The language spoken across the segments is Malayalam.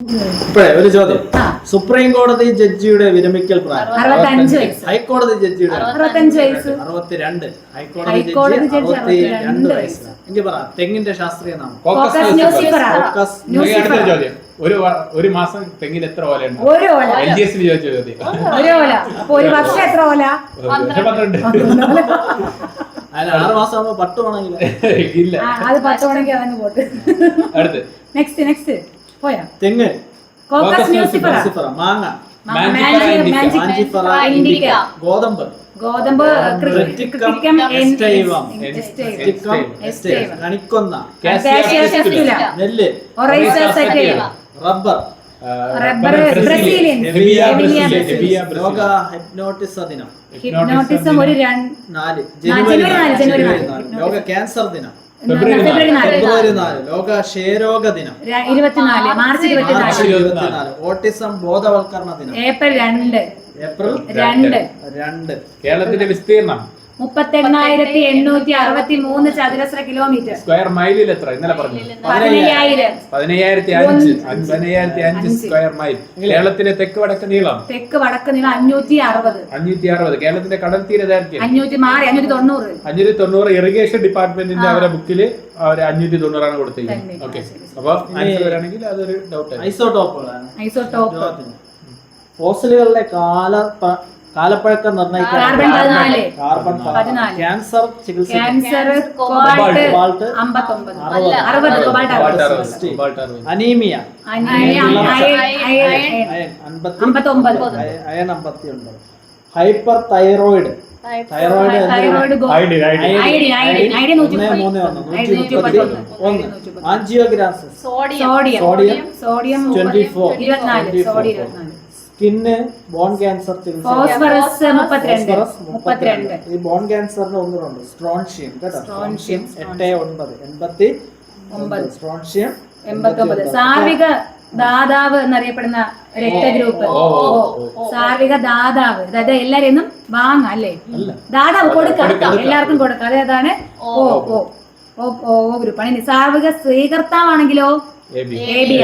ഇപ്പോഴേ ഒരു ചോദ്യം. സുപ്രീം കോടതി ജഡ്ജിയുടെ വിരമിക്കൽ പ്രായം 65 വയസ്സ്. ഹൈക്കോടതി ജഡ്ജിയുടെ 65 വയസ്സ്. 62. ഹൈക്കോടതി ജഡ്ജി 62 വയസ്സ്. എനിക്ക് പറ തെങ്ങിന്റെ ശാസ്ത്രീയ നാമം. ചോദ്യം. ഒരു മാസം തെങ്ങിൽ എത്ര ഓലയുണ്ട്? LGS ചോദിച്ച ചോദ്യം. ഒരു വർഷം എത്ര ഓല? 12. അതിന് 6 മാസം ആകുമ്പോ 10 വേണമെങ്കിൽ ഇല്ല, അത് 10 വേണമെങ്കിൽ അതങ്ങ് പോട്ട്. അടുത്ത് നെക്സ്റ്റ് പോയാ തെങ്ങ്, കോക്കസ് ന്യൂസിഫറ, മാങ്ങ, മാഞ്ചിഫറ ഇൻഡിക്ക, ഗോതമ്പ്, ക്രിറ്റിക്കം എസ്റ്റൈവം, കണിക്കൊന്ന, നെല്ല്, റബ്ബർ, ബ്രസീലിയൻ, ലോക ഹിപ്നോട്ടിസ ദിനം, ഹിപ്നോട്ടിസം ഒരു 4 ജനുവരി 4, ലോക ക്യാൻസർ ദിനം, ഫെബ്രുവരി 4, ലോക ക്ഷയരോഗ ദിനം, 24 മാർച്ച് 24, ഓട്ടിസം ബോധവൽക്കരണ ദിനം, ഏപ്രിൽ 2. കേരളത്തിന്റെ വിസ്തീർണം 38,863 ചതുരശ്ര കിലോമീറ്റർ. സ്ക്വയർ മൈലിൽ എത്ര? ഇന്നലെ പറഞ്ഞു 15,000. 15,005 സ്ക്വയർ മൈൽ. കേരളത്തിന്റെ തെക്ക് വടക്ക് നീളം 560. കേരളത്തിന്റെ കടൽ തീര ദൈർഘ്യം 590. ഇറിഗേഷൻ ഡിപ്പാർട്ട്മെന്റിന്റെ അവരുടെ ബുക്കില് അവർ 590 ആണ് കൊടുത്തിരിക്കുന്നത്. ഓക്കെ, അപ്പൊ ആൻസർ വരാണെങ്കിൽ അതൊരു ഡൗട്ട്. ഐസോടോപ്പ് ഫോസിലുകളിലെ കാലപ്പഴക്കം നിർണ്ണയിക്കാൻ കാർബൺ 14. ക്യാൻസർ ചികിത്സ cobalt 60. Anaemia iron 59. Hyperthyroid ആൻജിയോഗ്രാംസിസ് സോഡിയം 24. സ്കിന്ന് ബോൺ ക്യാൻസർ ചികിത്സ 32. ഈ ബോൺ ക്യാൻസറിന് ഒന്നുണ്ട് സ്ട്രോൺഷ്യം കേട്ടോ. സ്ട്രോൺഷ്യം 89. സ്ട്രോൺഷ്യം 89. സാർവിക ദാതാവ് എന്നറിയപ്പെടുന്ന രക്തഗ്രൂപ്പ് സാർവിക ദാതാവ്, അതായത് എല്ലാരെയും വാങ്ങ അല്ലേ, ദാതാവ് കൊടുക്കാം, എല്ലാവർക്കും കൊടുക്കാം. അതേതാണ് ഓ ഗ്രൂപ്പാണ്. ഇനി സാർവിക സ്വീകർത്താവാണെങ്കിലോ AB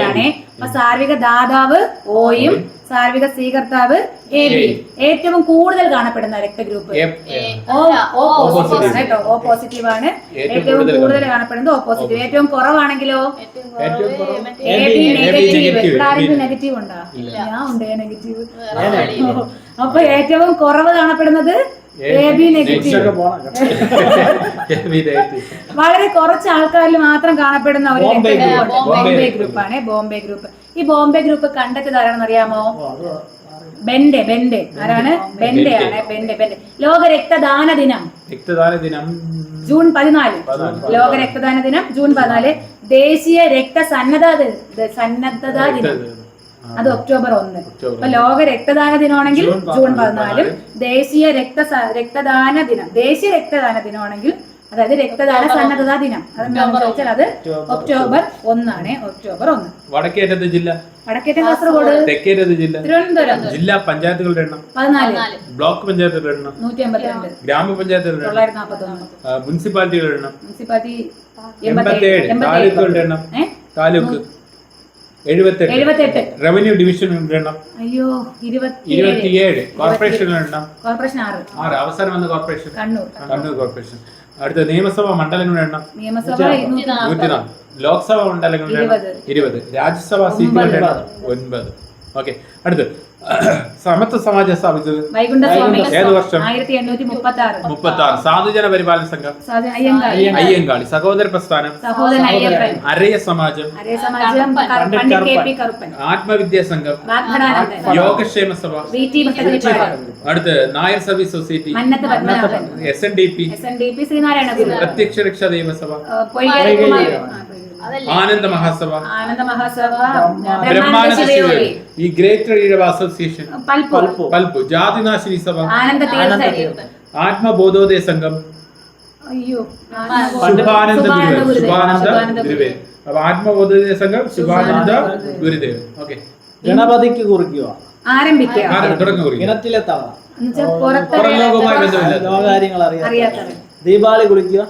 ആണ്. അപ്പൊ സാർവിക ദാതാവ് ഓയും സാർവിക സ്വീകർത്താവ് AB. ഏറ്റവും കൂടുതൽ കാണപ്പെടുന്ന രക്തഗ്രൂപ്പ് ഓ പോസിറ്റീവ് ആണ്. ഏറ്റവും കൂടുതൽ കാണപ്പെടുന്നത് ഓ പോസിറ്റീവ്. ഏറ്റവും കുറവാണെങ്കിലോ AB നെഗറ്റീവ്. ഇവിടെ ആരെങ്കിലും നെഗറ്റീവ് ഉണ്ടോ? ഞാൻ ഉണ്ട് നെഗറ്റീവ്. അപ്പൊ ഏറ്റവും കുറവ് കാണപ്പെടുന്നത് AB നെഗറ്റീവ്. വളരെ കുറച്ച് ആൾക്കാരിൽ മാത്രം കാണപ്പെടുന്ന ഒരു ബോംബെ ഗ്രൂപ്പാണ് ബോംബെ ഗ്രൂപ്പ്. ഈ ബോംബെ ഗ്രൂപ്പ് കണ്ടെത്തിയത് ആരാണെന്ന് അറിയാമോ? ബെൻഡെ. ആരാണ്? ബെൻഡെ. ലോക രക്തദാന ദിനം ജൂൺ 14. ലോക രക്തദാന ദിനം ജൂൺ 14. ദേശീയ രക്തസന്നദ്ധതാ ദിനം അത് ഒക്ടോബർ 1. അപ്പൊ ലോക രക്തദാന ദിനമാണെങ്കിൽ ജൂൺ 14. ദേശീയ രക്തദാന ദിനമാണെങ്കിൽ അതായത് രക്തദാന സന്നദ്ധതാ ദിനം അതെന്താണെന്ന് ചോദിച്ചാൽ അത് ഒക്ടോബർ 1 ആണ്. ഒക്ടോബർ 1. വടക്കേറ്റത്തെ ജില്ല കാസർഗോഡ്. തെക്കേറ്റത്തെ ജില്ല തിരുവനന്തപുരം. ജില്ലാ പഞ്ചായത്തുകളുടെ എണ്ണം 14. ബ്ലോക്ക് പഞ്ചായത്തുകളുടെ എണ്ണം 152. ഗ്രാമപഞ്ചായത്തുകളുടെ 941. മുനിസിപ്പാലിറ്റികളുടെ എണ്ണം 87. താലൂക്കുകളുടെ എണ്ണം താലൂക്ക് 78. റവന്യൂ ഡിവിഷനുകളുടെ എണ്ണം 27. കോർപ്പറേഷനുകളുടെ എണ്ണം 6. അവസാനം വന്ന കോർപ്പറേഷൻ കണ്ണൂർ കോർപ്പറേഷൻ. അടുത്ത നിയമസഭാ മണ്ഡലങ്ങളുടെ എണ്ണം 104. ലോക്സഭാ മണ്ഡലങ്ങളുടെ എണ്ണം 20. രാജ്യസഭാ സീറ്റുകളുടെ എണ്ണം 9. ഓക്കെ, അടുത്ത് സമത്വ സമാജം സ്ഥാപിച്ചത് ഏത് വർഷം? 1836. സാധുജന പരിപാലന സംഘം അയ്യങ്കാളി. സഹോദര പ്രസ്ഥാനം അരയ സമാജം ആത്മവിദ്യാ സംഘം യോഗക്ഷേമ സഭ. അടുത്ത് നായർ സർവീസ് സൊസൈറ്റി SNDP പ്രത്യക്ഷ രക്ഷാ ദൈവസഭ ആനന്ദ മഹാസഭ ബ്രഹ്മാനന്ദ ശിവയോഗി ഈ ഗ്രേറ്റർ ഈഴവ അസോസിയേഷൻ പൽപു ജാതിനാശിനി സഭ ആത്മബോധോദയ സംഘം ശുഭാനന്ദ ഗുരുദേവ്. അപ്പൊ ആത്മബോധോദയ സംഘം ശുഭാനന്ദ ഗുരുദേവ്. ഓക്കെ, ഗണപതിക്ക് കുറിക്കുക തുടങ്ങുക ഇനത്തിലെ തവണ പുറംലോകവുമായി ബന്ധമില്ല കാര്യങ്ങൾ അറിയാം. ദീപാവലി കുളിക്കുക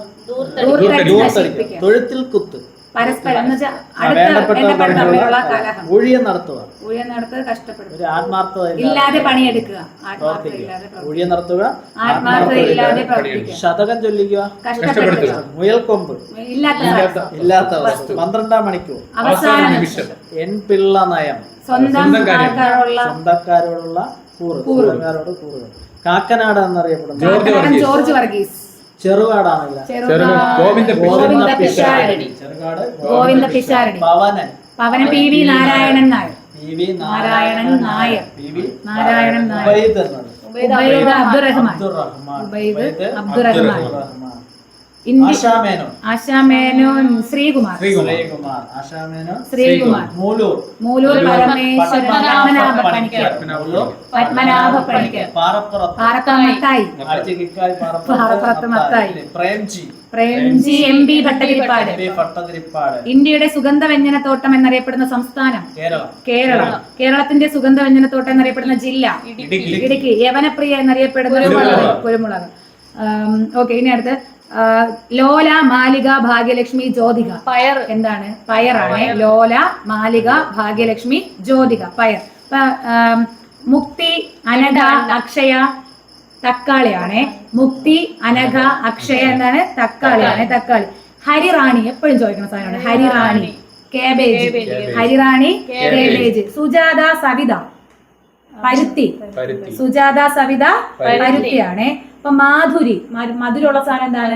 തൊഴുത്തിൽ കുത്ത് പരസ്പരം എന്ന് വെച്ചാൽ അടുത്ത ബന്ധപ്പെട്ട തമ്മിലുള്ള കലഹം. ഊഴിയം നടത്തുക, ഊഴിയം നടത്തുക, കഷ്ടപ്പെടുക, ഒരു ആത്മാർത്ഥത ഇല്ലാതെ പണിയെടുക്കുക, ഊഴിയം നടത്തുക, ആത്മാർത്ഥത ഇല്ലാതെ പ്രവർത്തിക്കുക, ശതകം ചൊല്ലിക്കുക, കഷ്ടപ്പെടുക, മുയൽക്കൊമ്പ്, ഇല്ലാത്ത വസ്തു, 12-ാം മണിക്കൂർ, അവസാന നിമിഷം, എൻപിള്ള നയം, സ്വന്തക്കാരോടുള്ള കൂറുകാരോട് കൂറുകൾ. കാക്കനാട് എന്നറിയപ്പെടുന്നത് ജോർജ് വർഗീസ്. ചെറുകാടാണല്ല, Govinda Pisharody. Govinda Pisharody. Pavanan P V Narayanan Nair. Narayanan Nair. Ubaid Abdurahman. Ashamenon Sreekumar. Mooloor Parameswaran. Padmanabha Panicker. Parappurath Mathai. Premji MP Bhattathiripad. ഇന്ത്യയുടെ സുഗന്ധവ്യഞ്ജനത്തോട്ടം എന്നറിയപ്പെടുന്ന സംസ്ഥാനം കേരളം. കേരളത്തിന്റെ സുഗന്ധവ്യഞ്ജനത്തോട്ടം എന്നറിയപ്പെടുന്ന ജില്ല ഇടുക്കി. യവനപ്രിയ എന്നറിയപ്പെടുന്ന കുരുമുളക്. ഓക്കെ, ഇനി അടുത്ത് ലോല, മാലിക, ഭാഗ്യലക്ഷ്മി, ജ്യോതിക. പയർ എന്താണ്? പയറാണ്. ലോല, മാലിക, ഭാഗ്യലക്ഷ്മി, ജ്യോതിക, പയർ. മുക്തി, അനഘ, അക്ഷയ, തക്കാളിയാണ്. മുക്തി, അനഘ, അക്ഷയ എന്താണ്? തക്കാളിയാണ്. തക്കാളി. ഹരിറാണി എപ്പോഴും ചോദിക്കുന്ന സാധനമാണ്. ഹരിറാണി കേബേജ്. ഹരിറാണി കേബേജ്. സുജാത, സവിത പരുത്തി. സുജാത, സവിത പരുത്തിയാണ്. അപ്പൊ മാധുരി, മധുരമുള്ള സാധനം എന്താണ്?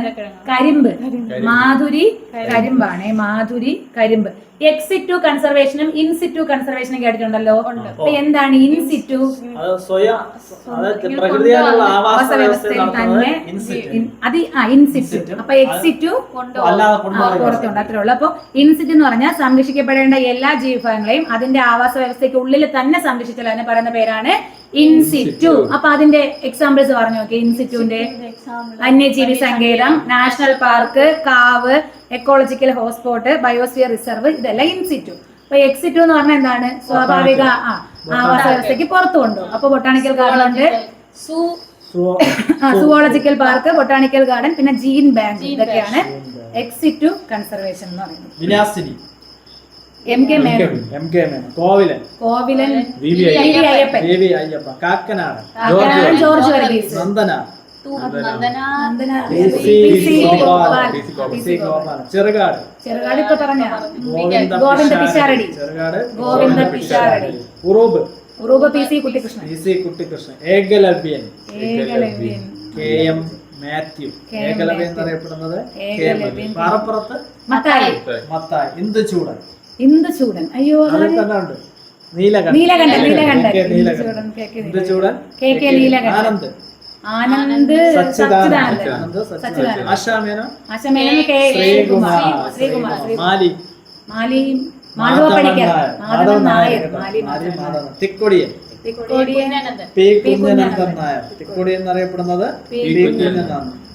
കരിമ്പ്. മാധുരി കരിമ്പാണ്. മാധുരി കരിമ്പ്. എക്സിറ്റു കൺസർവേഷനും ഇൻസിറ്റു കൺസർവേഷനും കേട്ടിട്ടുണ്ടല്ലോ. അപ്പൊ എന്താണ് ഇൻസിറ്റു? ആവാസ വ്യവസ്ഥയിൽ തന്നെ ഇൻസിറ്റു. അപ്പൊ എക്സിറ്റു പുറത്തുണ്ട്, അത്രേ ഉള്ളൂ. അപ്പൊ ഇൻസിറ്റു എന്ന് പറഞ്ഞാൽ സംരക്ഷിക്കപ്പെടേണ്ട എല്ലാ ജീവിഭാഗങ്ങളെയും അതിന്റെ ആവാസ വ്യവസ്ഥയ്ക്ക് ഉള്ളിൽ തന്നെ സംരക്ഷിച്ചാൽ അതിനെ പറയുന്ന പേരാണ് ഇൻസിറ്റു. അപ്പൊ അതിന്റെ എക്സാമ്പിൾസ് പറഞ്ഞു നോക്കി. ഇൻസിറ്റുവിന്റെ വന്യജീവി സങ്കേതം, നാഷണൽ പാർക്ക്, കാവ്, എക്കോളജിക്കൽ ഹോട്ട്സ്പോട്ട്, ബയോസ്ഫിയർ റിസർവ്, ഇതെല്ലാം ഇൻസിറ്റു. അപ്പൊ എക്സിറ്റു എന്ന് പറഞ്ഞാൽ എന്താണ്? സ്വാഭാവിക ആവാസ വ്യവസ്ഥയ്ക്ക് പുറത്തു കൊണ്ടുപോകും. അപ്പൊ ബൊട്ടാണിക്കൽ ഗാർഡൻ ഉണ്ട്, സുവോളജിക്കൽ പാർക്ക്, ബൊട്ടാണിക്കൽ ഗാർഡൻ, പിന്നെ ജീൻ ബാങ്ക്. ഇതൊക്കെയാണ് എക്സിറ്റു കൺസർവേഷൻ എന്ന് പറയുന്നത്. വിലാസിനി, MK മേനോൻ. കോവിലൻ അയ്യപ്പൻ. കാക്കനാട് ജോർജ് വർഗീസ്. നന്ദന. ചെറുകാട് ഇപ്പൊ പറഞ്ഞ ഗോവിന്ദ പിഷാരടി. ഉറൂബ് PC കുട്ടിക്കൃഷ്ണൻ. ഏകലവ്യൻ. KM മാത്യു. ഏകലവ്യൻ എന്നറിയപ്പെടുന്നത് പാറപ്പുറത്ത് മത്തായി. ഇന്ദുചൂടൻ. അയ്യോ, നീലകണ്ഠൻ. ആനന്ദ് സച്ചിദാനന്ദ്. ആശാമേനോൻ ശ്രീകുമാർ. മാധവ പണിക്കർ. മാധവൻ നായർ. തിക്കൊടിയൻ. P. കുഞ്ഞനന്ദൻ നായർ. തിക്കൊടിയൻ എന്നറിയപ്പെടുന്നത്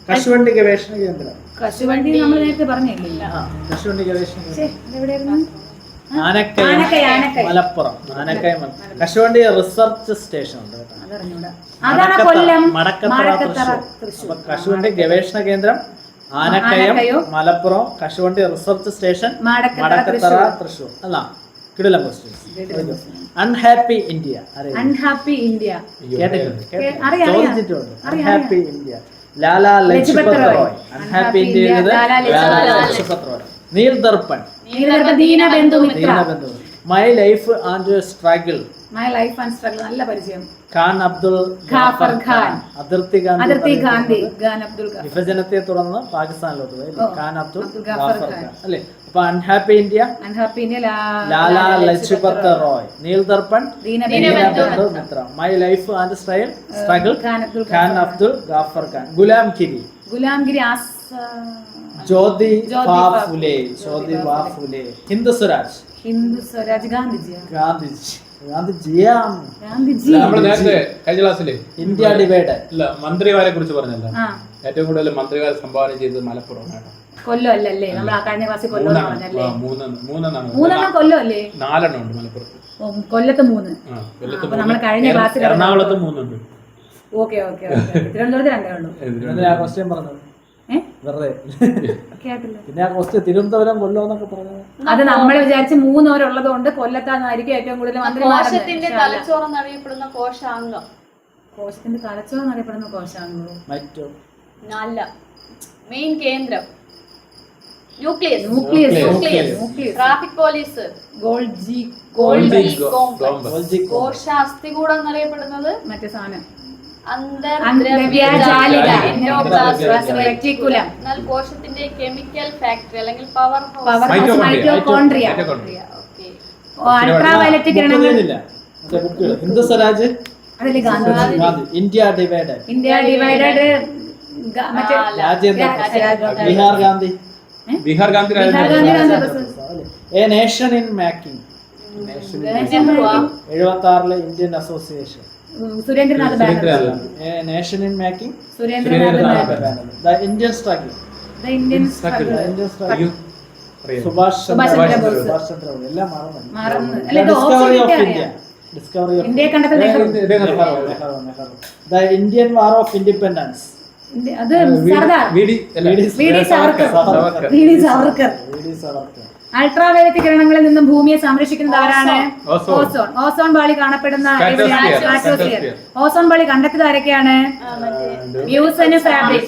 കശുവണ്ടി ഗവേഷണ കേന്ദ്രം. കശുവണ്ടി നമ്മൾ നേരത്തെ പറഞ്ഞില്ല. കശുവണ്ടി ഗവേഷണ കേന്ദ്രം ആനക്കയം, മലപ്പുറം. കശുവണ്ടി റിസർച്ച് സ്റ്റേഷൻ ഉണ്ട്. മടക്കത്തറ, തൃശ്ശൂർ. കശുവണ്ടി ഗവേഷണ കേന്ദ്രം ആനക്കയം, മലപ്പുറം. കശുവണ്ടി റിസർച്ച് സ്റ്റേഷൻ മടക്കത്തറ, തൃശ്ശൂർ. അല്ല, കിടിലം questions. Unhappy India. Unhappy India ചോദിച്ചിട്ടുണ്ട്. Unhappy India Lala Lajpat Rai. Unhappy India Lajpat Rai. Neeldarpan. Dinabandhu Mitra. My life and struggle. നല്ല പരിചയം. ഖാൻ അബ്ദുൽ ഗാഫർ ഖാൻ. അതിർത്തി ഗാന്ധി. വിഭജനത്തെ തുടർന്ന് പാകിസ്ഥാനിലോട്ട് പോയി. ഖാൻ അബ്ദുൽ ഗാഫർ ഖാൻ അല്ലേ. അപ്പൊ unhappy India Lala Lajpat Rai. Neeldarpan Dinabandhu Mitra. My life and struggle Khan Abdul Ghaffar Khan. Gulamgiri. Jyotiba Phule. Hindu Swaraj. India divide. മന്ത്രിമാരെ കുറിച്ച് പറഞ്ഞല്ലോ. ഏറ്റവും കൂടുതൽ മന്ത്രിമാരെ സംഭാവന ചെയ്തത് മലപ്പുറമാണ്. കൊല്ലം അല്ലല്ലേ? നമ്മൾ ആ കഴിഞ്ഞ ക്ലാസ്സിൽ മൂന്നെണ്ണം കൊല്ലം അല്ലേ? 4 ഉണ്ട് മലപ്പുറത്ത്. കൊല്ലത്ത് 3. അപ്പൊ നമ്മൾ കഴിഞ്ഞ ക്ലാസ്സിൽ എറണാകുളത്ത് 3 ഉണ്ട്. ഓക്കെ. തിരുവനന്തപുരത്ത് 2 ഉള്ളൂ. ക്വസ്റ്റ്യൻ പറഞ്ഞത് വെറുതെ കേട്ടില്ല. പിന്നെ ആ കോസ്റ്റ് തിരുവനന്തപുരം കൊല്ലം എന്നൊക്കെ പറഞ്ഞത് അത് നമ്മൾ വിചാരിച്ച് 3 പേരുള്ളത് കൊണ്ട് കൊല്ലത്താന്നായിരിക്കും ഏറ്റവും കൂടുതൽ കോശത്തിന്റെ തലച്ചോറെന്ന് അറിയപ്പെടുന്ന കോശാംഗം. കോശത്തിന്റെ തലച്ചോറ് എന്നറിയപ്പെടുന്ന കോശാംഗം മറ്റോ അല്ല, മെയിൻ കേന്ദ്രം ന്യൂക്ലിയസ്. Traffic police. ഗോൾജി കോശാസ്ഥികൂടം എന്നറിയപ്പെടുന്നത് മറ്റേ സാധനം അന്തർദ്രവ്യജാലിക എന്നാൽ കോശത്തിന്റെ കെമിക്കൽ ഫാക്ടറി അല്ലെങ്കിൽ പവർ ഹൗസ് മൈറ്റോകോൺട്രിയ. അൾട്രാവയലറ്റ് കിരണങ്ങൾ ഹിന്ദു സ്വരാജ് അതല്ലേ ഗാന്ധി. ഇന്ത്യ ഡിവൈഡഡ് മറ്റേ Bihar Gandhi Bihar Gandhi A nation in making 76 Indian association Surendranath Banerjee. A nation in making Surendranath Banerjee. The Indian struggle Subhash Chandra Bose എല്ലാം മറന്നു. ഡിസ്കവറി ഓഫ് ഇന്ത്യ ഇന്ത്യയെ കണ്ടെത്തിയ the Indian war of independence അത് സർദാർ സാവർക്കർ. അൾട്രാവയലറ്റ് കിരണങ്ങളിൽ നിന്നും ഭൂമിയെ സംരക്ഷിക്കുന്നത് ആരാണ്? ഓസോൺ. ഓസോൺ പാളി കാണപ്പെടുന്ന ഓസോൺ പാളി കണ്ടെത്തിയത് ആരൊക്കെയാണ്? ബ്യൂസനും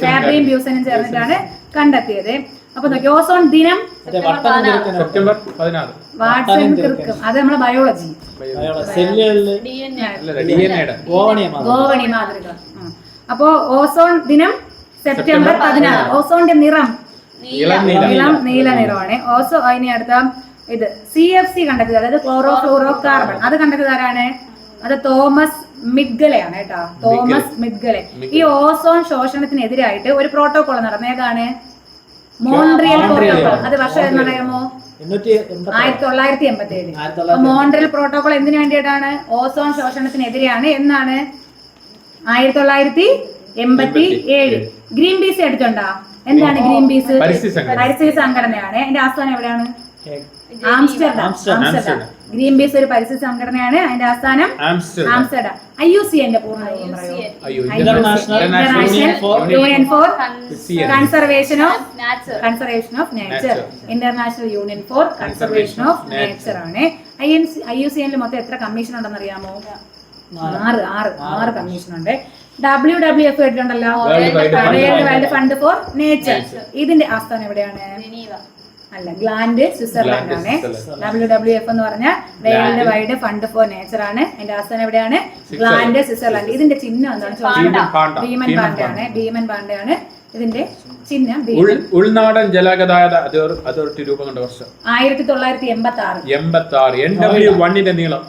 ഫാബ്രിയും ബ്യൂസനും ചേർന്നിട്ടാണ് കണ്ടെത്തിയത്. അപ്പൊ നോക്കി, ഓസോൺ ദിനം സെപ്റ്റംബർ 16. വാട്സൺ കിർക്കും, അത് നമ്മളെ ബയോളജി ഗോവണി മാതൃക. അപ്പോ ഓസോൺ ദിനം സെപ്റ്റംബർ 16. ഓസോണിന്റെ നിറം ഇളം നീല നിറമാണ്. ഓസോ അതിനെ അടുത്ത ഇത് CFC കണ്ടെത്തിയത്, അതായത് ക്ലോറോ ഫ്ലൂറോ കാർബൺ, അത് കണ്ടെത്തിയത് ആരാണ്? അത് തോമസ് മിഡ്ഗലെയാണ് കേട്ടോ, തോമസ് മിഡ്ഗലെ. ഈ ഓസോൺ ശോഷണത്തിനെതിരായിട്ട് ഒരു പ്രോട്ടോകോൾ നടന്നു. ഏതാണ്? Montreal protocol. അത് വർഷം എന്നറിയാമോ? 1987. മോൺട്രിയൽ പ്രോട്ടോകോൾ എന്തിനു വേണ്ടിയിട്ടാണ്? ഓസോൺ ശോഷണത്തിനെതിരെയാണ്. എന്നാണ്? 1987. ഗ്രീൻ പീസ് എടുത്തുണ്ടാ? എന്താണ് ഗ്രീൻ പീസ്? പരിസ്ഥിതി സംഘടനയാണ്. അതിന്റെ ആസ്ഥാനം എവിടെയാണ്? ആംസ്റ്റർഡാം. ഗ്രീൻ പീസ് ഒരു പരിസ്ഥിതി സംഘടനയാണ്. അതിന്റെ ആസ്ഥാനം Amsterdam. IUCN International Union for Conservation of Nature. International Union for Conservation of Nature ആണ്. IUCN മൊത്തം എത്ര കമ്മീഷൻ ഉണ്ടെന്ന് അറിയാമോ? 6 കമ്മീഷൻ ഉണ്ട്. WWF കേട്ടിട്ടുണ്ടല്ലോ, world wild fund for nature. ഇതിന്റെ ആസ്ഥാനം എവിടെയാണ്? അല്ല, ഗ്ലാൻഡ്, സ്വിറ്റ്സർലൻഡ് ആണ്. WWF എന്ന് പറഞ്ഞ World Wide Fund for Nature ആണ്. അതിന്റെ ആസ്ഥാനം എവിടെയാണ്? Gland, Switzerland. ഇതിന്റെ ചിഹ്നം എന്താണ്? ഭീമൻ പാണ്ടയാണ്. ഭീമൻ പാണ്ടയാണ് ഇതിന്റെ ചിഹ്നം. ഉൾനാടൻ ജലഗതാഗത അതോറിറ്റി രൂപം കൊണ്ട വർഷം 1986. NW1 നീളം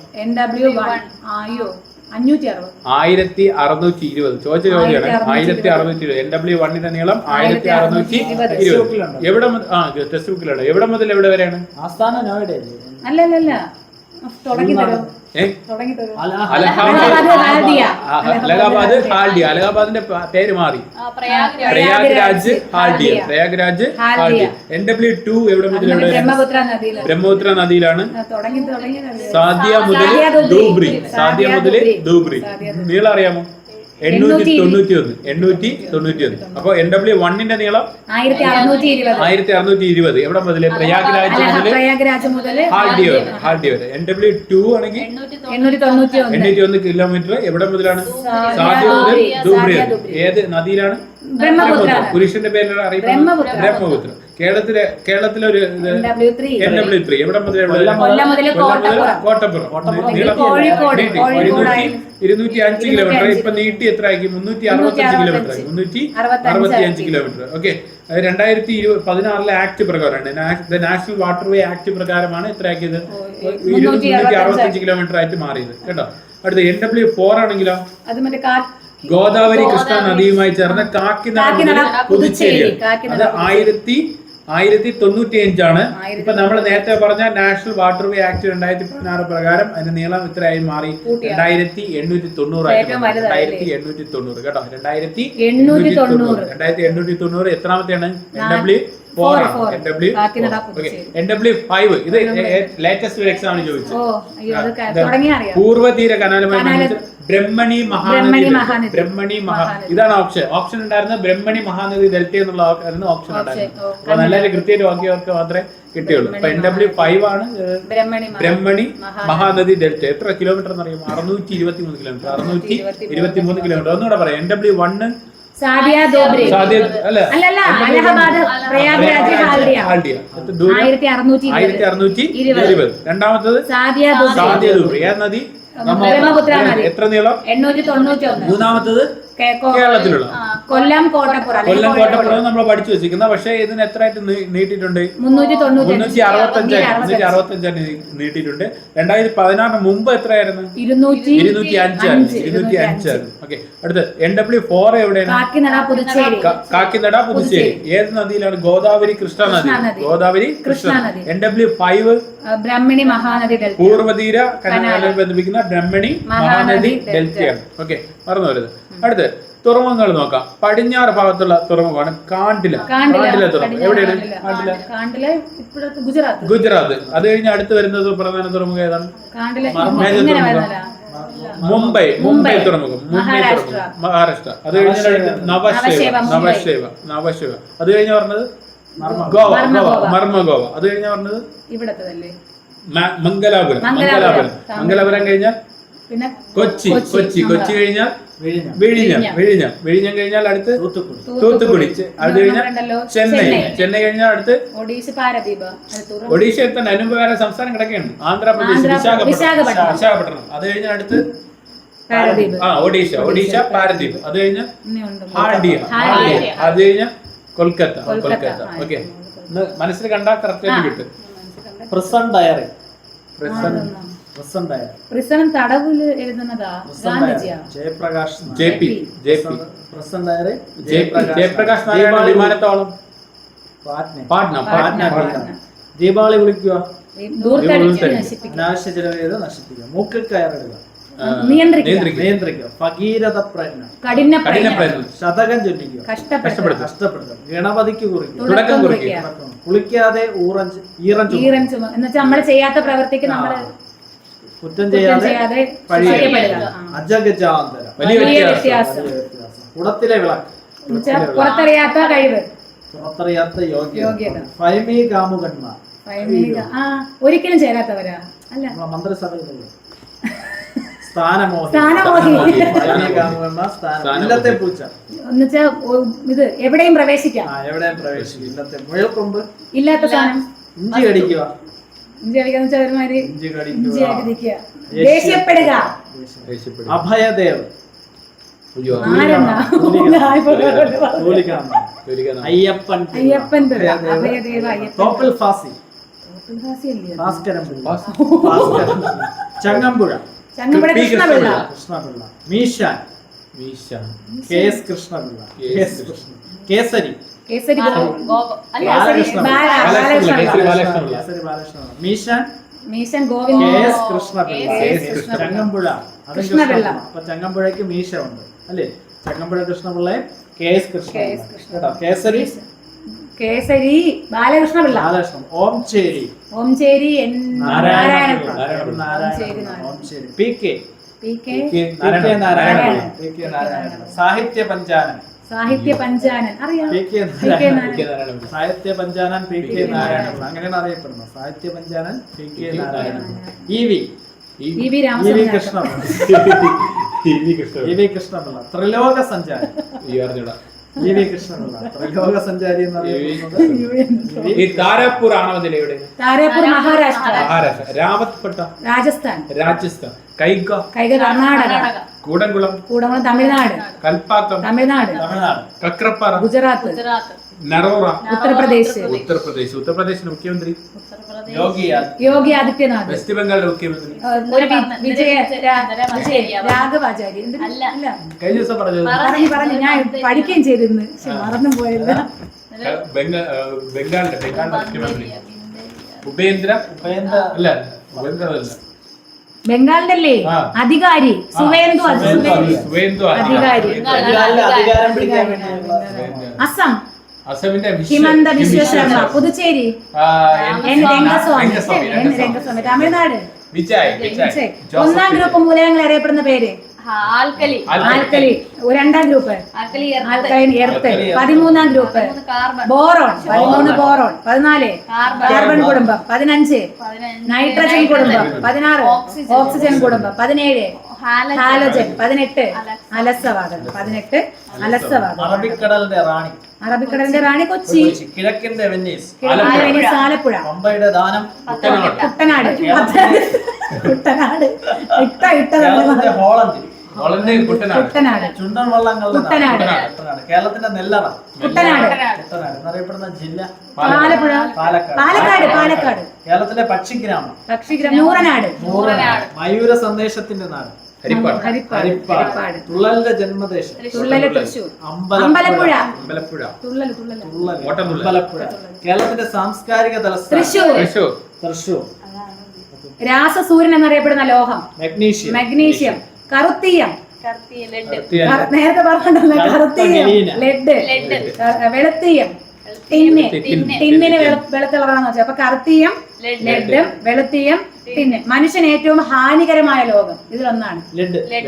അയ്യോ 560. ചോദിച്ച ചോദ്യമാണ്. 1620. NW1 നീളം 1620. എവിടെ ടെക്സ്റ്റ് ബുക്കിലാണ്? എവിടെ മുതൽ എവിടെ വരെയാണ്? ആസ്ഥാനം നോയിഡയിൽ. അല്ലല്ല, തുടങ്ങി തരും. അലഹാബാദ് ഹാൽഡിയ. അലഹാബാദിന്റെ പേര് മാറി, പ്രയാഗ്രാജ് ഹാൽഡിയ. NW2 എവിടെ മുതൽ എവിടെ? ബ്രഹ്മപുത്ര നദിയിലാണ്. സാദിയ മുതൽ ധൂബ്രി. നീളം അറിയാമോ? 891. അപ്പൊ NW1 നീളം 1620. എവിടെ മുതൽ? പ്രയാഗ്രാജ് മുതൽ ഹാൽഡിയ വരെ. NW2 ആണെങ്കിൽ 891 കിലോമീറ്റർ. എവിടെ മുതലാണ്? സാദിയ മുതൽ ധൂബ്രി. ഏത് നദിയിലാണ്? പുരുഷന്റെ പേരിലാണ് അറിയപ്പെടുന്നത് ബ്രഹ്മപുത്ര. കേരളത്തിലൊരു NW3 എവിടെ മുതൽ കോട്ടപ്പുറം. 205 കിലോമീറ്റർ. ഇപ്പൊ നീട്ടി എത്ര ആക്കി? 365 കിലോമീറ്റർ. 365 കിലോമീറ്റർ. ഓക്കെ. 2016 ആക്ട് പ്രകാരമാണ്, നാഷണൽ വാട്ടർവേ ആക്ട് പ്രകാരമാണ് എത്ര ആക്കിയത്? 365 കിലോമീറ്റർ ആയിട്ട് മാറിയത് കേട്ടോ. അടുത്ത NW4 ആണെങ്കിലോ ഗോദാവരി കൃഷ്ണ നദിയുമായി ചേർന്ന കാക്കിനട പുതുച്ചേരി. അത് 1095 ആണ്. ഇപ്പൊ നമ്മൾ നേരത്തെ പറഞ്ഞ നാഷണൽ വാട്ടർവേ ആക്ട് 2016 പ്രകാരം അതിന്റെ നീളം ഇത്രയായി മാറി 2890 ആയിട്ട്. 2890 കേട്ടോ. 2890. എത്രാമത്തെയാണ്? NW4 ആണ്. NW5 ഇത് ലേറ്റസ്റ്റ് ഒരു എക്സാം ചോദിച്ചത്. പൂർവ്വതീര കനാലുമായി ബ്രഹ്മണി ബ്രഹ്മണി മഹാനദി. ബ്രഹ്മണി ഇതാണ് ഓപ്ഷൻ ഉണ്ടായിരുന്നത്. ബ്രഹ്മണി മഹാനദി ഡെൽറ്റ എന്നുള്ള ഓപ്ഷൻ ഉണ്ടായിരുന്നു. അപ്പൊ നല്ല കൃത്യമായിട്ട് നോക്കിയവർക്ക് മാത്രമേ കിട്ടിയുള്ളൂ. അപ്പൊ NW5 ആണ് ബ്രഹ്മണി മഹാനദി ഡെൽറ്റ. എത്ര കിലോമീറ്റർ എന്നറിയാം? 623 കിലോമീറ്റർ. 623 കിലോമീറ്റർ. ഒന്നുകൂടെ പറയാം. NW1 സാദിയ ദോബ്രി അല്ലല്ല അലഹബാദ് പ്രയാഗ്രാജ് ഹാൽഡിയ 1620. രണ്ടാമത്തത് സാദിയ ദോബ്രി. ഏത് നദി? ബ്രഹ്മപുത്ര നദി. എത്ര നീളം? 891. മൂന്നാമത്തത് കേരളത്തിലുള്ള കൊല്ലം കോട്ടപ്പുറം നമ്മൾ പഠിച്ചു വെച്ചിരിക്കുന്ന. പക്ഷേ ഇതിന് എത്രയായിട്ട് നീട്ടിയിട്ടുണ്ട്? 365 നീട്ടിയിട്ടുണ്ട്. 2016 മുമ്പ് എത്രയായിരുന്നു? 205. ഓക്കെ. അടുത്ത് NW4 എവിടെയാണ്? കാക്കിനട പുതുച്ചേരി. ഏത് നദിയിലാണ്? ഗോദാവരി കൃഷ്ണ നദി. ഗോദാവരി കൃഷ്ണ നദി. NW5 ബ്രഹ്മണി Mahanadi delta. പൂർവ്വതീര കനാലിൽ ബന്ധിപ്പിക്കുന്ന ബ്രഹ്മണി മഹാനദി ഡെൽറ്റയാണ്. ഓക്കെ, മറന്നു വരുന്നത്. അടുത്ത് തുറമുഖങ്ങൾ നോക്കാം. പടിഞ്ഞാറ് ഭാഗത്തുള്ള തുറമുഖമാണ് കാണ്ടില. തുറമുഖം എവിടെയാണ്? ഗുജറാത്ത്. അത് കഴിഞ്ഞ് അടുത്ത് വരുന്നത് പ്രധാന തുറമുഖം ഏതാണ്? മുംബൈ തുറമുഖം. മഹാരാഷ്ട്ര. അത് കഴിഞ്ഞ നവശേവ. അത് കഴിഞ്ഞ് പറഞ്ഞത് മർമഗോവ. അത് കഴിഞ്ഞ പറഞ്ഞത് മംഗലാപുരം കഴിഞ്ഞാൽ കൊച്ചി കഴിഞ്ഞാൽ വിഴിഞ്ഞം കഴിഞ്ഞാൽ അടുത്ത് തൂത്തുക്കുടി. അത് കഴിഞ്ഞാൽ ചെന്നൈ കഴിഞ്ഞാൽ അടുത്ത് ഒഡീഷ എത്താൻ അതിന് വേറെ സംസ്ഥാനം കിടക്കുകയാണ്. ആന്ധ്രാപ്രദേശ് വിശാഖപട്ടണം. അത് കഴിഞ്ഞാൽ അടുത്ത് ഒഡീഷ പാരദ്വീപ്. അത് കഴിഞ്ഞാൽ ഹാൽഡിയ. അത് കഴിഞ്ഞാൽ കൊൽക്കത്ത. ഓക്കെ, മനസ്സിൽ കണ്ടാൽ കറക്റ്റ് കിട്ടും. പ്രസൻ ഡയറി. തടവില് എഴുതുന്നതാ ജയപ്രകാശ് ജയപ്രകാശ് വിമാനത്താവളം പാട്ന. ദീപാവളി വിളിക്കുക. അനാവശ്യ ചെലവ് ചെയ്ത് നശിപ്പിക്കുക. മൂക്കിൽ കയറിടുക. നിയന്ത്രിക്കുക. ഭഗീരഥ പ്രയത്നം. കഠിന ശതകം ചൊല്ലിക്കുക. കഷ്ടപ്പെടുത്തുക. ഗണപതിക്ക് കുറിക്കുക. കുളിക്കാതെ നമ്മൾ ചെയ്യാത്ത പ്രവൃത്തിക്ക് നമ്മള് കുറ്റം ചെയ്യാതെ അജഗജാന്തരം. വലിയ വ്യത്യാസം. കുടത്തിലെ വിളക്ക്. പുറത്തറിയാത്ത കഴിവ്. പുറത്തറിയാത്ത യോഗ്യത. ഫൈമീ കാമുകന്മാർ. ഒരിക്കലും ചേരാത്തവരാ. അല്ല, മന്ത്രിസഭയിലുള്ള സ്ഥാനമോഹി. ഇല്ലത്തെ പൂച്ച. എന്നുവെച്ചാ ഇത് എവിടെയും പ്രവേശിക്കാം. ഇല്ലത്തെ മുയൽക്കൊമ്പ്. ഇല്ലാത്ത സാധനം. ഇഞ്ചി കടിക്കുക. ദേഷ്യപ്പെടുക. അഭയദേവ്. അയ്യപ്പൻ. തോപ്പിൽ ഫാസി. ചങ്ങമ്പുഴ. കൃഷ്ണപിള്ള. മീശാൻ. KS കൃഷ്ണപിള്ള. കേസരി. മീശൻ ഗോവിന്ദ്. KS കൃഷ്ണപിള്ള. ചങ്ങമ്പുഴ. അപ്പൊ ചങ്ങമ്പുഴയ്ക്ക് മീശ ഉണ്ട് അല്ലേ? ചങ്ങമ്പുഴ കൃഷ്ണപിള്ളയും KS കൃഷ്ണപിള്ള. കേസരി ബാലകൃഷ്ണപിള്ള. ഓംചേരി. PK നാരായണപിള്ള. സാഹിത്യ പഞ്ചാനൻ. അറിയാം. സാഹിത്യ പഞ്ചാനൻ PK നാരായണപിള്ള. അങ്ങനെയാണ് അറിയപ്പെടുന്നത്. സാഹിത്യ പഞ്ചാനൻ PK നാരായണപിള്ള. EV കൃഷ്ണപിള്ള. ത്രിലോക സഞ്ചാരി. EV കൃഷ്ണപിള്ള ത്രിലോക സഞ്ചാരി എന്ന് ഈ താരാപൂർ ആണോ ജില്ലയുടെ? താരാപൂർ മഹാരാഷ്ട്ര. രാവത്പട്ട രാജസ്ഥാൻ. കൈഗ കർണാടക. കൂടംകുളം തമിഴ്നാട്. കൽപ്പാക്കം തമിഴ്നാട്. കക്രപ്പാറ ഗുജറാത്ത്. നറോറ ഉത്തർപ്രദേശ്. ഉത്തർപ്രദേശിന്റെ മുഖ്യമന്ത്രി യോഗി ആദിത്യനാഥ്. വെസ്റ്റ് ബംഗാളിന്റെ മുഖ്യമന്ത്രി രാഘവാചാരി. കഴിഞ്ഞ ദിവസം പറഞ്ഞു ഞാൻ പഠിക്കുകയും ചെയ്തിരുന്നു, പക്ഷെ മറന്നു പോയല്ലോ. ബംഗാളിന്റെ മുഖ്യമന്ത്രി ഉപേന്ദ്ര അല്ല ബംഗാളിന്റെ അല്ലേ അധികാരി? സുവേന്ദു അധികാരി. അസമിന്റെ ഹിമന്ത ബിശ്വ ശർമ്മ. പുതുച്ചേരി രംഗസ്വാമി. തമിഴ്നാട്. ഒന്നാം ഗ്രൂപ്പ് മൂലകങ്ങൾ അറിയപ്പെടുന്ന പേര്? ആൽക്കലി. ആൽക്കലി രണ്ടാം group. Alkaline earth. 13ാം group boron. 13 boron. 14 carbon കുടുംബം. 15 നൈട്രജൻ കുടുംബം. 16 ഓക്സിജൻ കുടുംബം. 17 ഹാലോജൻ. 18 അലസവാതകം. 18 അലസവാതകം. അറബിക്കടലിന്റെ റാണി. അറബിക്കടലിന്റെ റാണി കൊച്ചി. കിഴക്കിന്റെ വെന്നീസ്. വെനീസ് ആലപ്പുഴ. പമ്പയുടെ ദാനം കുട്ടനാട്. കുട്ടനാട് കേരളത്തിന്റെ ഹോളണ്ട്. കുട്ടനാട്. ചുണ്ടൻ വള്ളങ്ങളുടെ കുട്ടനാട്. കേരളത്തിന്റെ നെല്ലറ. കുട്ടനാട്. കുട്ടനാട് എന്നറിയപ്പെടുന്ന ജില്ല ആലപ്പുഴ. പാലക്കാട്. പാലക്കാട്. കേരളത്തിലെ പക്ഷിഗ്രാമം. പക്ഷിഗ്രാമം നൂറനാട്. മയൂര സന്ദേശത്തിന്റെ നാട്. ഹരിപ്പാട്. തുള്ളലിന്റെ ജന്മദേശം. തുള്ളല് തൃശ്ശൂർ. അമ്പലപ്പുഴ. തുള്ളല്. അമ്പലപ്പുഴ. കേരളത്തിന്റെ സാംസ്കാരിക തലസ്ഥാനം തൃശ്ശൂർ. രാസസൂര്യൻ എന്നറിയപ്പെടുന്ന ലോഹം മഗ്നീഷ്യം. കറുത്തീയം. നേരത്തെ പറഞ്ഞല്ലോ കറുത്തീയം. ലെഡ്. വെളുത്തീയം. ടിന്നിന് വെളുത്തുള്ളതാണെന്ന് വെച്ചാൽ അപ്പൊ കറുത്തീയം, ലെഡും വെളുത്തീയം, ടിന്ന്. മനുഷ്യന് ഏറ്റവും ഹാനികരമായ ലോകം ഇതിലൊന്നാണ്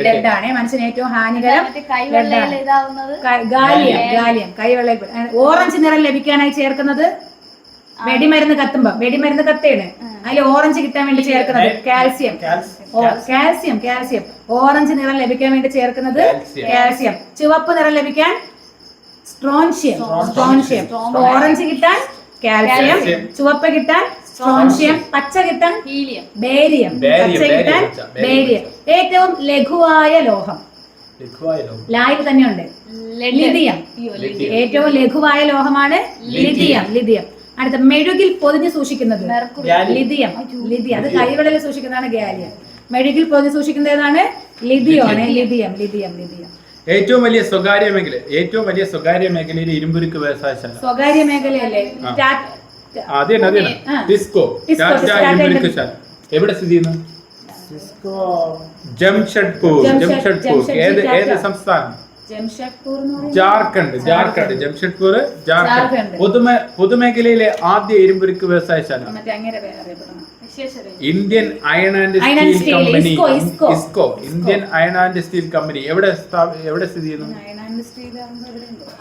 ലെഡാണ്. മനുഷ്യന് ഏറ്റവും ഹാനികരം ഗാലിയം. കൈവെള്ളയിൽ. ഓറഞ്ച് നിറം ലഭിക്കാനായി ചേർക്കുന്നത് വെടിമരുന്ന് കത്തുമ്പോ വെടിമരുന്ന് കത്തേണ് അതിൽ ഓറഞ്ച് കിട്ടാൻ വേണ്ടി ചേർക്കുന്നത് കാൽസ്യം. ഓറഞ്ച് നിറം ലഭിക്കാൻ വേണ്ടി ചേർക്കുന്നത് കാൽസ്യം. ചുവപ്പ് നിറം ലഭിക്കാൻ സ്ട്രോൺഷ്യം. ഓറഞ്ച് കിട്ടാൻ കാൽസ്യം, ചുവപ്പ് കിട്ടാൻ സ്ട്രോൺഷ്യം, പച്ച കിട്ടാൻ ബേരിയം, പച്ച കിട്ടാൻ ബേരിയം. ഏറ്റവും ലഘുവായ ലോഹം ലായിൽ തന്നെയുണ്ട് ലിഥിയം. ഏറ്റവും ലഘുവായ ലോഹമാണ് ലിഥിയം. അടുത്ത മെഴുകിൽ പൊതിഞ്ഞ് സൂക്ഷിക്കുന്നത് ലിഥിയം. അത് കൈവെള്ളയിൽ സൂക്ഷിക്കുന്നതാണ് ഗാലിയം. മെഴുകിൽ പൊതിഞ്ഞ് സൂക്ഷിക്കുന്നത് ഏതാണ്? ലിഥിയം. ഏറ്റവും വലിയ സ്വകാര്യ മേഖലയിൽ ഇരുമ്പുരുക്ക് വ്യവസായശാല. സ്വകാര്യ മേഖലയല്ലേ? ടിസ്കോ ഇരുമ്പുരുക്ക് ശാല എവിടെ സ്ഥിതി ചെയ്യുന്നു? ജംഷഡ്പൂർ. ഏത് സംസ്ഥാനം? ജാർഖണ്ഡ്. ജംഷഡ്പൂർ ജാർഖണ്ഡ്. പൊതുമേഖലയിലെ ആദ്യ ഇരുമ്പുരുക്ക് വ്യവസായശാല Indian iron and steel company. IISCO. Indian iron and steel company എവിടെ സ്ഥിതി ചെയ്യുന്നു?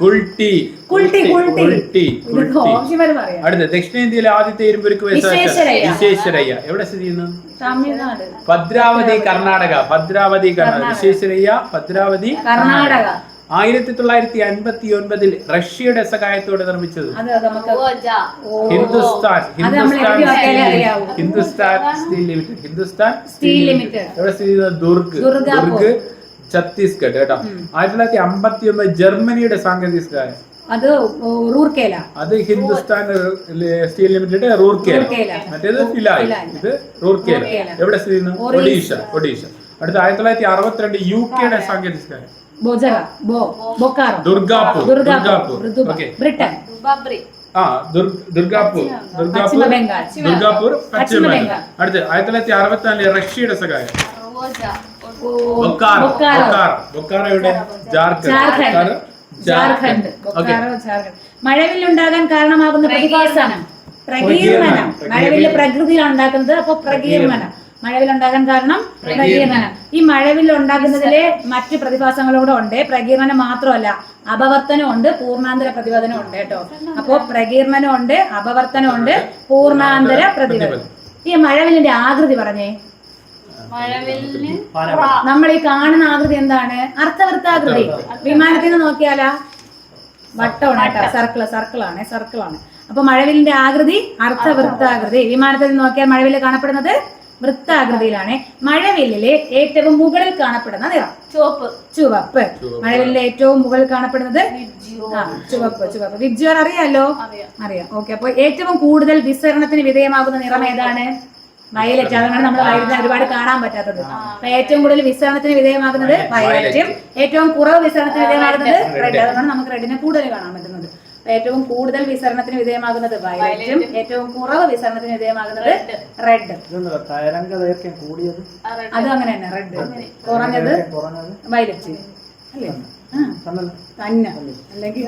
കുൾട്ടി. അടുത്ത ദക്ഷിണേന്ത്യയിലെ ആദ്യത്തെ ഇരുമ്പുരുക്ക് വ്യവസായശാല വിശ്വേശ്വരയ്യ എവിടെ സ്ഥിതി ചെയ്യുന്നു? ഭദ്രാവതി കർണാടക. വിശ്വേശ്വരയ്യ ഭദ്രാവതി കർണാടക. 1959 റഷ്യയുടെ സഹായത്തോടെ നിർമ്മിച്ചത് ഹിന്ദുസ്ഥാൻ സ്റ്റീൽ ലിമിറ്റഡ്. എവിടെ സ്ഥിതി ചെയ്യുന്നത്? ദുർഗ് ഛത്തീസ്ഗഡ്. കേട്ടോ. 1959 ജർമ്മനിയുടെ സാങ്കേതിക സഹായം അത് ഹിന്ദുസ്ഥാൻ സ്റ്റീൽ ലിമിറ്റഡ് റൂർക്കേല. മറ്റേത് ഫിലായ്. ഇത് റൂർക്കേല. എവിടെ സ്ഥിതി ചെയ്യുന്നു? ഒഡീഷ. അടുത്ത 1962 യുകെയുടെ സാങ്കേതിക സഹായം ദുർഗാപൂർ. ബ്രിട്ടൻ. ദുർഗാപൂർ പശ്ചിമ ബംഗാൾ. അടുത്ത് 1964 റഷ്യയുടെ സഹായം ബൊക്കാറോയുടെ ജാർഖണ്ഡ്. മഴവില്ലുണ്ടാകാൻ കാരണമാകുന്ന പ്രതിഭാസം പ്രകീർണനം. മഴവില്ല് പ്രകൃതിയിലാണ് ഉണ്ടാക്കുന്നത്. അപ്പൊ പ്രകീർണനം മഴവില്ലുണ്ടാകാൻ കാരണം പ്രകീർണനം. ഈ മഴവില്ല് ഉണ്ടാകുന്നതിലെ മറ്റു പ്രതിഭാസങ്ങളൂടെ ഉണ്ട്. പ്രകീർണനം മാത്രമല്ല, അപവർത്തനമുണ്ട്, പൂർണ്ണാന്തര പ്രതിപദനം ഉണ്ട് കേട്ടോ. അപ്പോ പ്രകീർണനമുണ്ട്, അപവർത്തനമുണ്ട്, പൂർണ്ണാന്തര പ്രതിപദനം. ഈ മഴവില്ലിന്റെ ആകൃതി പറഞ്ഞേ. നമ്മൾ ഈ കാണുന്ന ആകൃതി എന്താണ്? അർത്ഥവൃത്താകൃതി. വിമാനത്തിൽ നിന്ന് നോക്കിയാലാ വട്ടമാണ് കേട്ടോ. സർക്കിളാണ്. അപ്പൊ മഴവില്ലിന്റെ ആകൃതി അർത്ഥവൃത്താകൃതി. വിമാനത്തിൽ നിന്ന് നോക്കിയാൽ മഴവില്ല് കാണപ്പെടുന്നത് വൃത്താകൃതിയിലാണ്. മഴവില്ലിലെ ഏറ്റവും മുകളിൽ കാണപ്പെടുന്ന നിറം ചുവപ്പ്. മഴവില്ലിലെ ഏറ്റവും മുകളിൽ കാണപ്പെടുന്നത് ചുവപ്പ്. വിജ്വർ അറിയാലോ? അറിയാം. ഓക്കെ. അപ്പൊ ഏറ്റവും കൂടുതൽ വിസരണത്തിന് വിധേയമാകുന്ന നിറം ഏതാണ്? വയലറ്റ്. അതുകൊണ്ടാണ് നമ്മൾ വയലറ്റ് ഒരുപാട് കാണാൻ പറ്റാത്തത്. അപ്പൊ ഏറ്റവും കൂടുതൽ വിസരണത്തിന് വിധേയമാകുന്നത് വയലറ്റും, ഏറ്റവും കുറവ് വിസരണത്തിന് വിധേയമാകുന്നത് റെഡ്. അതുകൊണ്ടാണ് നമുക്ക് റെഡിനെ കൂടുതൽ കാണാൻ പറ്റുന്നത്. ഏറ്റവും കൂടുതൽ വിസരണത്തിന് വിധേയമാകുന്നത് വയലറ്റും, ഏറ്റവും കുറവ് വിസരണത്തിന് വിധേയമാകുന്നത് റെഡ്. അത് അങ്ങനെ തന്നെ. റെഡ് കുറഞ്ഞത് വയലറ്റ് അല്ലേ? തന്നെ. അല്ലെങ്കിൽ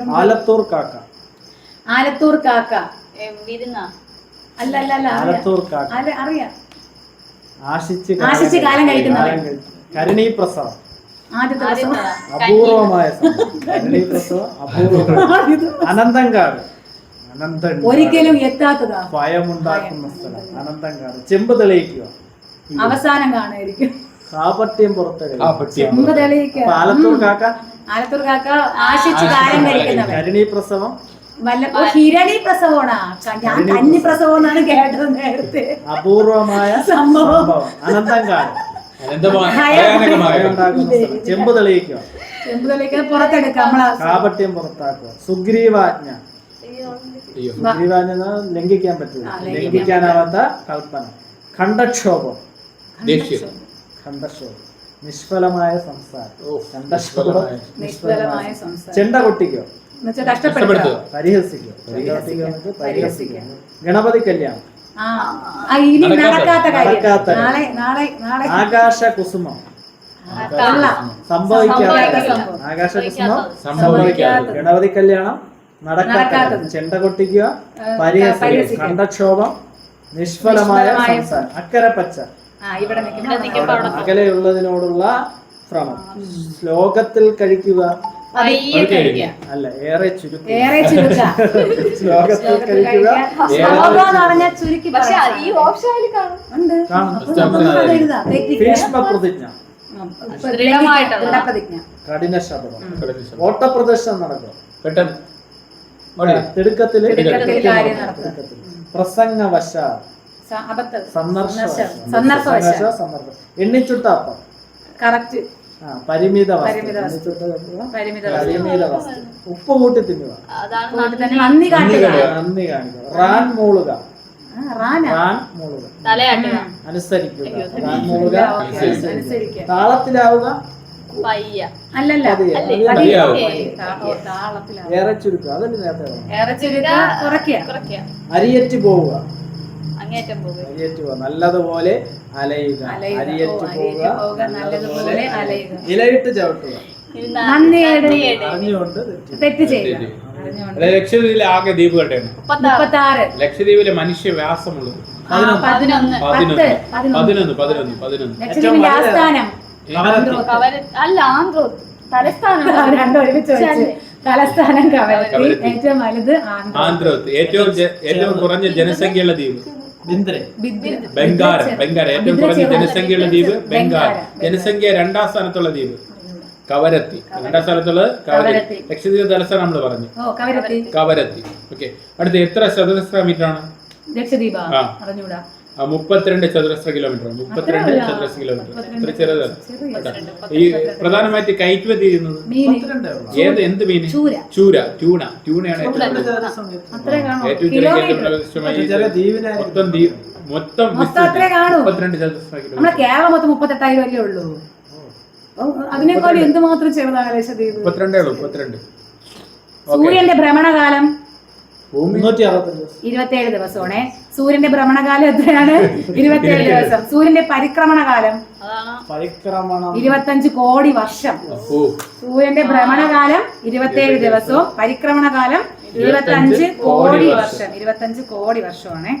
ആലത്തൂർ കാക്ക. അല്ല അറിയാം. ആശിച്ച് കാലം കഴിക്കുന്നവൻ. ആദ്യത്തെ പ്രസവം. അപൂർവമായ സംഭവം. ധരണി പ്രസവം അപൂർവമായ അനന്തങ്കാട്. അനന്തൻ ഒരിക്കലും എത്താത്തതാ. ഭയമുണ്ടാക്കുന്ന സ്ഥലം അനന്തങ്കാട്. ചെമ്പ് തെളിയിക്കുക. അവസാനം കാണായിരിക്കും. കാപട്യം പുറത്തെടുക്കുക. ചെമ്പ് തെളിയിക്കുക. ആലത്തൂർ കാക്ക. ആലത്തൂർ കാക്ക ആശിച്ച് കാര്യം കഴിക്കുന്നവൻ. ധരണി പ്രസവം വല്ലപ്പോ ഹിരണി പ്രസവമാണോ? ഞാൻ കന്നി പ്രസവം എന്നാണ് കേട്ടത് നേരത്തെ. അപൂർവമായ സംഭവം. അനന്തങ്കാട്. ഭയാനകമായ ചെമ്പ് തെളിയിക്കുക. ചെമ്പ് തെളിയിക്കാൻ പുറത്തെടുക്കുക. നമ്മളെ കാപട്യം പുറത്താക്കുക. സുഗ്രീവാജ്ഞ. സുഗ്രീവാജ്ഞ ലംഘിക്കാൻ പറ്റില്ല. ലംഘിക്കാനാവാത്ത കൽപ്പന. ഖണ്ഡക്ഷോഭം. ദേഷ്യം. ഖണ്ഡക്ഷോഭം. നിഷ്ഫലമായ സംസാരം. നിഷ്ഫലമായ സംസാരം. ചെണ്ട കൊട്ടിക്കോ. എന്നുവെച്ചാൽ കഷ്ടപ്പെടുത്തുക. പരിഹസിക്കോ. പരിഹസിക്കുക. ഗണപതി കല്യാണം. ഇനി നടക്കാത്ത കാര്യം. നാളെ നാളെ നാളെ. ആകാശ കുസുമം. സംഭവിക്കാത്ത ആകാശ കുസുമം സംഭവിക്കാത്ത. ഗണപതി കല്യാണം നടക്കാത്തത്. ചെണ്ട കൊട്ടിക്കുക. പരിഹസിക്കുക. ഖണ്ഡക്ഷോഭം. നിഷ്ഫലമായ സംസാരം. അക്കരെ പച്ച. അകലെയുള്ളതിനോടുള്ള ഭ്രമം. ശ്ലോകത്തിൽ കഴിക്കുക. അല്ല, ഏറെ ചുരുക്കുക. ശ്ലോകത്തിൽ കഴിക്കുക. ഭീഷ്മ പ്രതിജ്ഞ. കഠിന ശബ്ദം. ഓട്ടപ്രദർശനം നടക്കും. പെട്ടെന്ന് തിടുക്കത്തില് പ്രസംഗവശ. എണ്ണിച്ചുട്ടാപ്പം. പരിമിത വസ്തു. ഉപ്പ് കൂട്ടി തിന്നുക. നന്ദി കാണിക്കുക. റാൻ മൂളുക. അനുസരിക്കുക. റാൻ മൂളുക. താളത്തിലാവുക. അല്ലല്ല, ഏറെ ചുരുക്കുക. അതല്ലേ നേരത്തെ. അരിയറ്റ് പോവുക. അരിയറ്റ് പോവുക. നല്ലതുപോലെ അലയുക. അരിയറ്റ് പോവുക. നല്ലതുപോലെ ഇലയിട്ട് ചവിട്ടുക. അറിഞ്ഞുകൊണ്ട് തെറ്റ് ചെയ്യുക. ലക്ഷദ്വീപിലെ ആകെ ദ്വീപുകളുടെയാണ് 36. ലക്ഷദ്വീപിലെ മനുഷ്യ വ്യാസമുള്ളത് 11. ലക്ഷദ്വീപിന്റെ ആസ്ഥാനം തലസ്ഥാനം കവരത്തി. ഏറ്റവും വലുത് ആന്ധ്രോത്ത്. ഏറ്റവും കുറഞ്ഞ ജനസംഖ്യയുള്ള ദ്വീപ് ബംഗാരം. ഏറ്റവും കുറഞ്ഞ ജനസംഖ്യയുള്ള ദ്വീപ് ബംഗാരം. ജനസംഖ്യ 2ാം സ്ഥാനത്തുള്ള ദ്വീപ് കവരത്തി. 2ാം സ്ഥാനത്തുള്ളത് കവരത്തി. ലക്ഷദ്വീപ് തലസ്ഥാനം നമ്മൾ പറഞ്ഞു കവരത്തി. ഓക്കെ. അടുത്ത് എത്ര ചതുരശ്ര മീറ്റർ ആണ് ലക്ഷദ്വീപ്? 32 ചതുരശ്ര കിലോമീറ്റർ. 32 ചതുരശ്ര കിലോമീറ്റർ. ഇത്ര ചെറുതാണ്. ഈ പ്രധാനമായിട്ട് കയറ്റുമതി ചെയ്യുന്നത് എന്ത് മീൻ? ചൂര. ട്യൂണയാണ് ഏറ്റവും മൊത്തം 32 ചതുരശ്ര കിലോമീറ്റർ. കേരളം മൊത്തം 38,000 അല്ലേ ഉള്ളൂ. അതിനേക്കാൾ എന്തുമാത്രം ചെറുതാണ് ലക്ഷദ്വീപ്. 32. സൂര്യന്റെ ഭ്രമണകാലം 27 ദിവസമാണ്. സൂര്യന്റെ ഭ്രമണകാലം എത്രയാണ്? 27 ദിവസം. സൂര്യന്റെ പരിക്രമണകാലം 25 കോടി വർഷം. സൂര്യന്റെ ഭ്രമണകാലം 27 ദിവസവും പരിക്രമണകാലം 25 കോടി വർഷം. 25 കോടി വർഷമാണ്.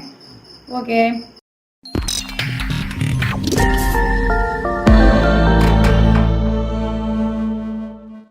ഓക്കെ.